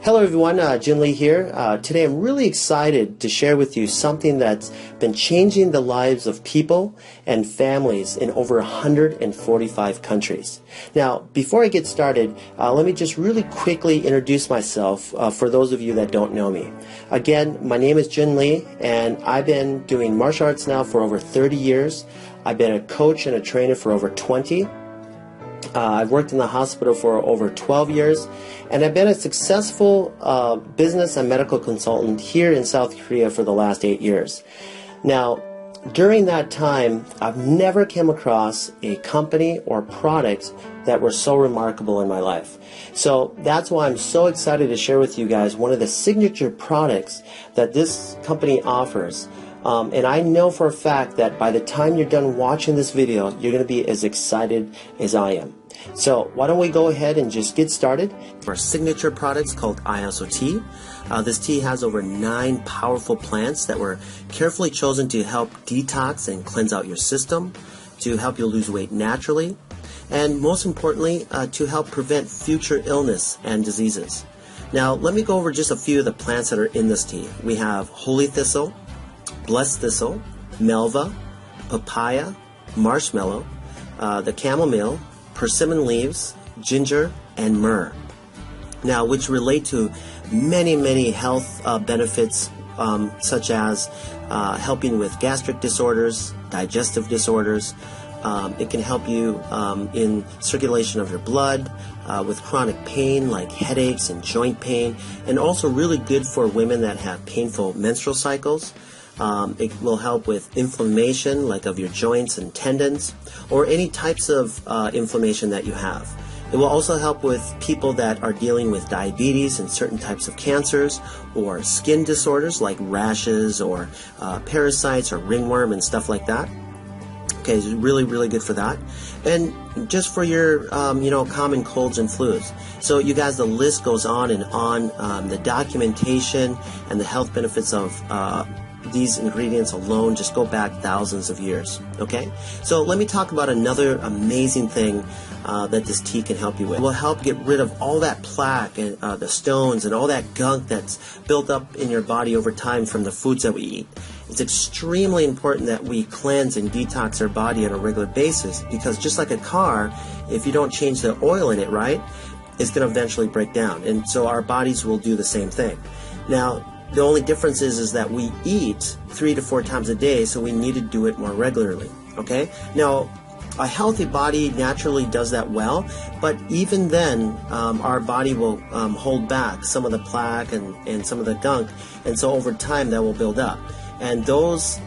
Hello everyone, Jin Lee here. Today I'm really excited to share with you something that's been changing the lives of people and families in over 145 countries. Now, before I get started, let me just really quickly introduce myself for those of you that don't know me. Again, my name is Jin Lee, and I've been doing martial arts now for over 30 years. I've been a coach and a trainer for over 20. I've worked in the hospital for over 12 years, and I've been a successful business and medical consultant here in South Korea for the last 8 years. Now, during that time, I've never come across a company or product that were so remarkable in my life. So that's why I'm so excited to share with you guys one of the signature products that this company offers. And I know for a fact that by the time you're done watching this video, you're going to be as excited as I am. So why don't we go ahead and just get started. Our signature products called Iaso tea. This tea has over 9 powerful plants that were carefully chosen to help detox and cleanse out your system, to help you lose weight naturally, and most importantly, to help prevent future illness and diseases. Now, let me go over just a few of the plants that are in this tea. We have holy thistle, blessed thistle, melva, papaya, marshmallow, the chamomile, persimmon leaves, ginger, and myrrh. Now, which relate to many health benefits, such as helping with gastric disorders, digestive disorders. It can help you in circulation of your blood, with chronic pain like headaches and joint pain, and also really good for women that have painful menstrual cycles. It will help with inflammation like of your joints and tendons, or any types of inflammation that you have. It will also help with people that are dealing with diabetes and certain types of cancers, or skin disorders like rashes or parasites or ringworm and stuff like that. Okay, it's really good for that. And just for your common colds and flus. So you guys, the list goes on and on. The documentation and the health benefits of these ingredients alone just go back thousands of years. Okay, so let me talk about another amazing thing that this tea can help you with. It will help get rid of all that plaque and the stones and all that gunk that's built up in your body over time from the foods that we eat. It's extremely important that we cleanse and detox our body on a regular basis, because just like a car, if you don't change the oil in it, right, it's going to eventually break down. And so our bodies will do the same thing. Now, the only difference is that we eat 3 to 4 times a day, so we need to do it more regularly. Okay? Now, a healthy body naturally does that well, but even then, our body will hold back some of the plaque and some of the gunk, and so over time that will build up. And those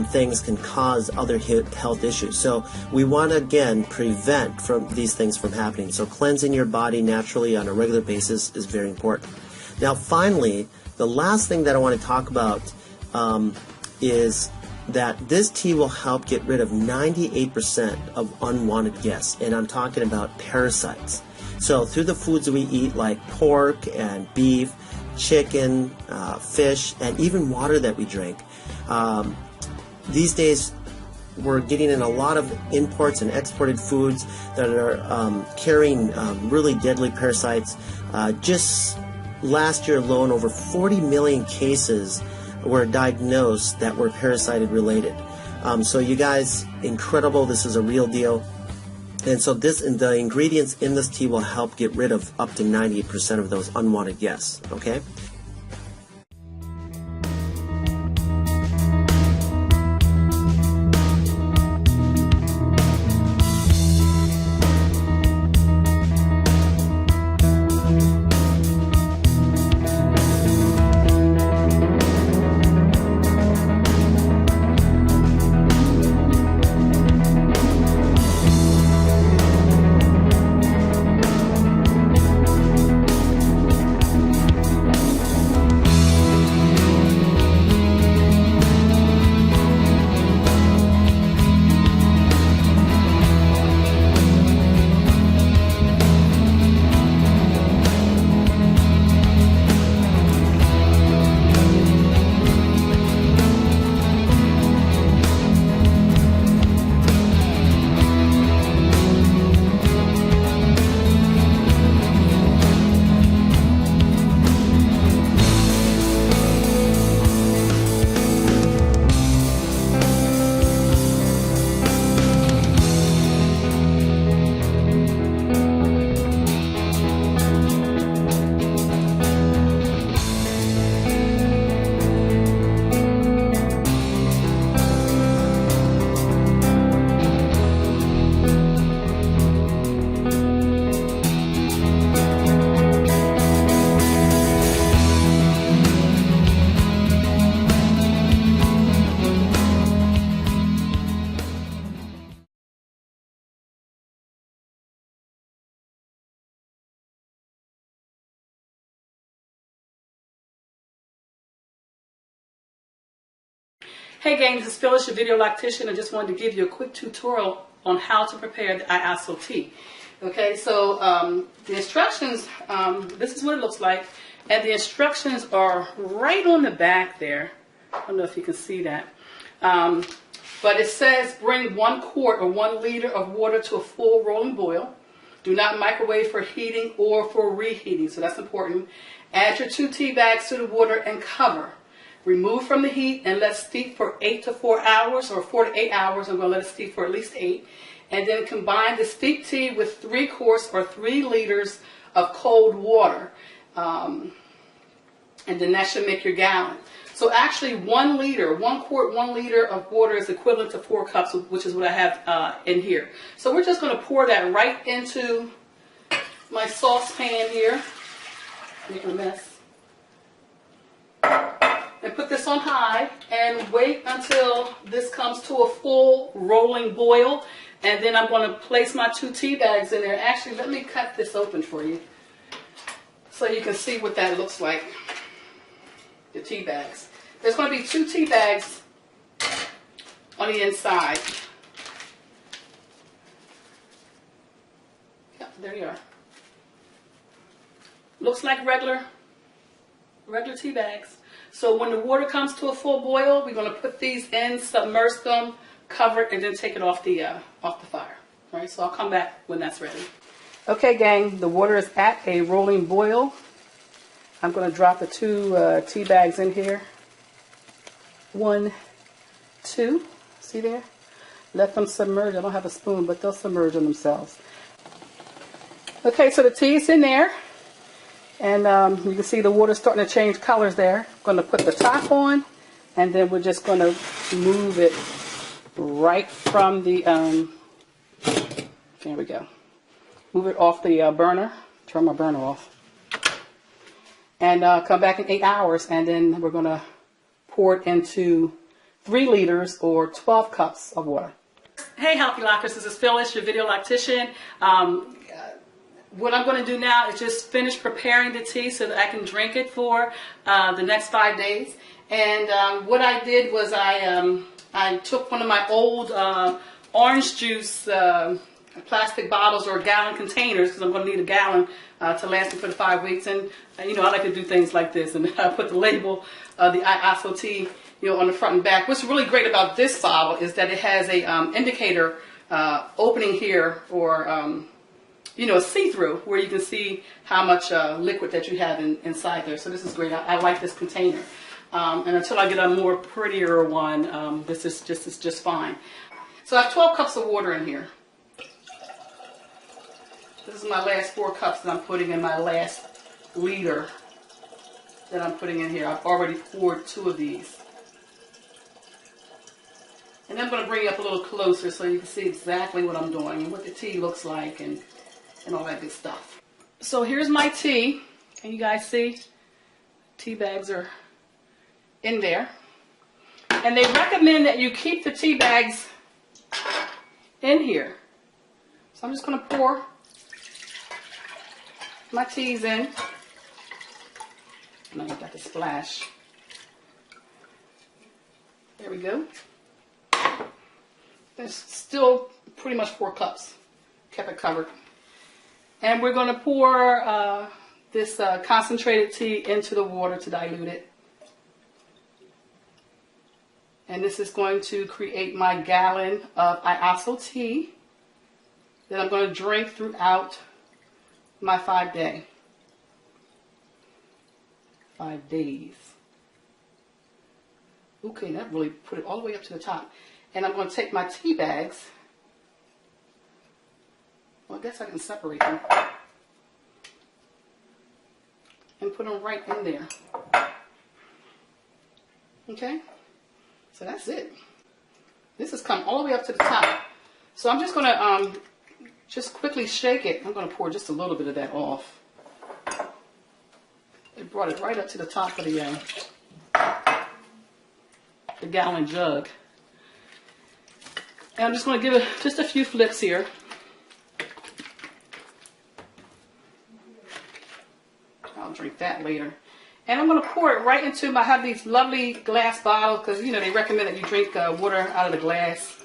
things can cause other health issues. So we want to, again, prevent from these things from happening. So cleansing your body naturally on a regular basis is very important. Now, finally, the last thing that I want to talk about is that this tea will help get rid of 98% of unwanted guests, and I'm talking about parasites. So through the foods that we eat, like pork and beef, chicken, fish, and even water that we drink, these days we're getting in a lot of imports and exported foods that are carrying really deadly parasites. Just last year alone, over 40 million cases were diagnosed that were parasite related. So you guys, incredible. This is a real deal. And so the ingredients in this tea will help get rid of up to 98% of those unwanted guests. Okay? Hey gang, this is Phyllis, your video lactician. I just wanted to give you a quick tutorial on how to prepare the IASO tea. Okay, so the instructions, this is what it looks like, and the instructions are right on the back there. I don't know if you can see that. But it says bring 1 quart or 1 liter of water to a full rolling boil. Do not microwave for heating or for reheating, so that's important. Add your 2 tea bags to the water and cover. Remove from the heat and let steep for 8 to 4 hours or 4 to 8 hours. I'm going to let it steep for at least 8. And then combine the steep tea with 3 quarts or 3 liters of cold water. And then that should make your gallon. So actually 1 liter, 1 quart, 1 liter of water is equivalent to 4 cups, which is what I have in here. So we're just going to pour that right into my saucepan here. Making a mess. And put this on high and wait until this comes to a full rolling boil. And then I'm going to place my 2 tea bags in there. Actually, let me cut this open for you so you can see what that looks like. The tea bags. There's going to be 2 tea bags on the inside. Yeah, there you are. Looks like regular tea bags. So when the water comes to a full boil, we're going to put these in, submerge them, cover it, and then take it off the fire. All right, so I'll come back when that's ready. Okay, gang, the water is at a rolling boil. I'm going to drop the 2 tea bags in here. 1, 2, see there? Let them submerge. I don't have a spoon, but they'll submerge on themselves. Okay, so the tea is in there. And you can see the water starting to change colors there. I'm going to put the top on, and then we're just going to move it right from the, there we go. Move it off the burner. Turn my burner off. And come back in 8 hours, and then we're going to pour it into 3 liters or 12 cups of water. Hey Healthy Lockers, this is Phyllis, your video lactician. What I'm going to do now is just finish preparing the tea so that I can drink it for the next 5 days. And what I did was I took one of my old orange juice plastic bottles or gallon containers, because I'm going to need a gallon to last me for the 5 weeks. And you know, I like to do things like this, and I put the label of the IASO tea, you know, on the front and back. What's really great about this bottle is that it has a indicator opening here, or you know, see-through, where you can see how much liquid that you have inside there. So this is great. I like this container. And until I get a more prettier one, this is just fine. So I have 12 cups of water in here. This is my last 4 cups that I'm putting in my last liter that I'm putting in here. I've already poured 2 of these. And I'm going to bring you up a little closer so you can see exactly what I'm doing and what the tea looks like and all that good stuff. So here's my tea. Can you guys see? Tea bags are in there. And they recommend that you keep the tea bags in here. So I'm just going to pour my teas in. Now you've got the splash. There we go. There's still pretty much 4 cups. Kept it covered. And we're going to pour this concentrated tea into the water to dilute it. And this is going to create my gallon of IASO tea that I'm going to drink throughout my 5 days. Okay, that really put it all the way up to the top. And I'm going to take my tea bags. Well, I guess I can separate them and put them right in there. Okay, so that's it. This has come all the way up to the top. So I'm just going to just quickly shake it. I'm going to pour just a little bit of that off. It brought it right up to the top of the gallon jug. And I'm just going to give it just a few flips here. I'll drink that later. And I'm going to pour it right into I have these lovely glass bottles because, you know, they recommend that you drink water out of the glass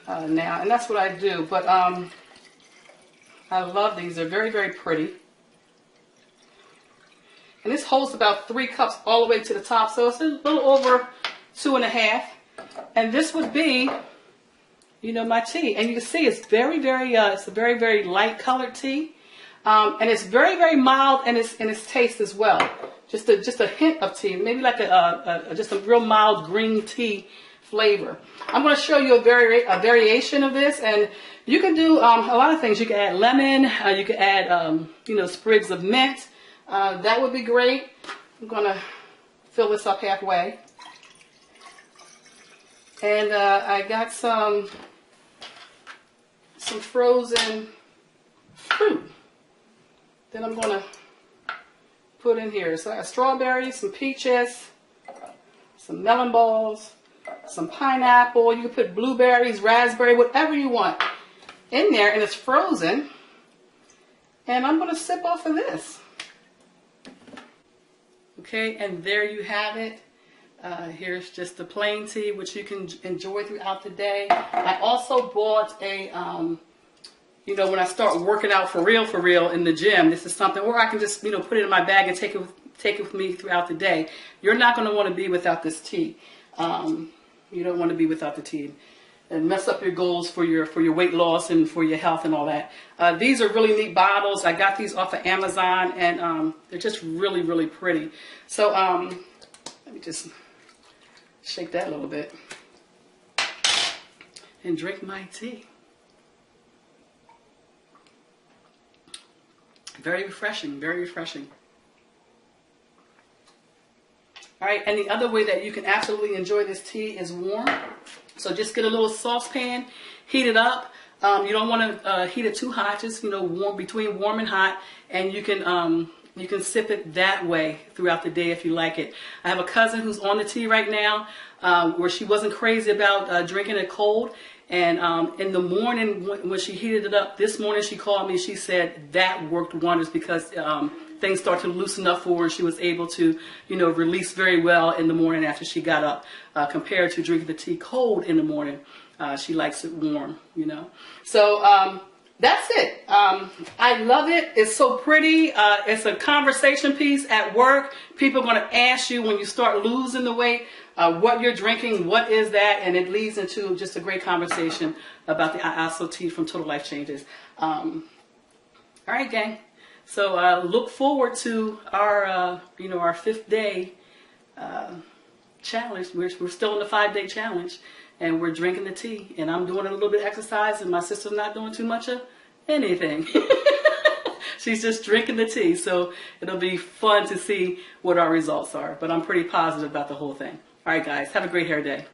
now. And that's what I do. But I love these. They're very, very pretty. And this holds about 3 cups all the way to the top. So it's a little over 2.5. And this would be, you know, my tea. And you can see it's very, very, it's a very, very light colored tea. And it's very, very mild in its taste as well. Just a hint of tea, maybe like just a real mild green tea flavor. I'm going to show you a variation of this, and you can do a lot of things. You can add lemon, you can add you know, sprigs of mint. That would be great. I'm going to fill this up halfway, and I got some frozen fruit. Then I'm going to put in here. So I got strawberries, some peaches, some melon balls, some pineapple. You can put blueberries, raspberry, whatever you want in there, and it's frozen. And I'm going to sip off of this. Okay, and there you have it. Here's just the plain tea, which you can enjoy throughout the day. I also bought a you know, when I start working out for real in the gym, this is something, or I can just, you know, put it in my bag and take it with me throughout the day. You're not going to want to be without this tea. You don't want to be without the tea and mess up your goals for your weight loss and for your health and all that. These are really neat bottles. I got these off of Amazon, and they're just really, really pretty. So let me just shake that a little bit and drink my tea. Very refreshing, very refreshing. All right, and the other way that you can absolutely enjoy this tea is warm. So just get a little saucepan, heat it up. You don't want to heat it too hot, just, you know, warm, between warm and hot, and you can sip it that way throughout the day if you like it. I have a cousin who's on the tea right now, where she wasn't crazy about drinking it cold. And in the morning, when she heated it up this morning, she called me. She said that worked wonders because things started to loosen up for her. She was able to, you know, release very well in the morning after she got up, compared to drinking the tea cold in the morning. She likes it warm, you know. So that's it. I love it. It's so pretty. It's a conversation piece at work. People are going to ask you when you start losing the weight, what you're drinking, what is that, and it leads into just a great conversation about the IASO tea from Total Life Changes. All right, gang. So look forward to our, you know, our 5th day challenge. We're still in the 5-day challenge, and we're drinking the tea. And I'm doing a little bit of exercise, and my sister's not doing too much of anything. She's just drinking the tea. So it'll be fun to see what our results are. But I'm pretty positive about the whole thing. All right, guys. Have a great hair day.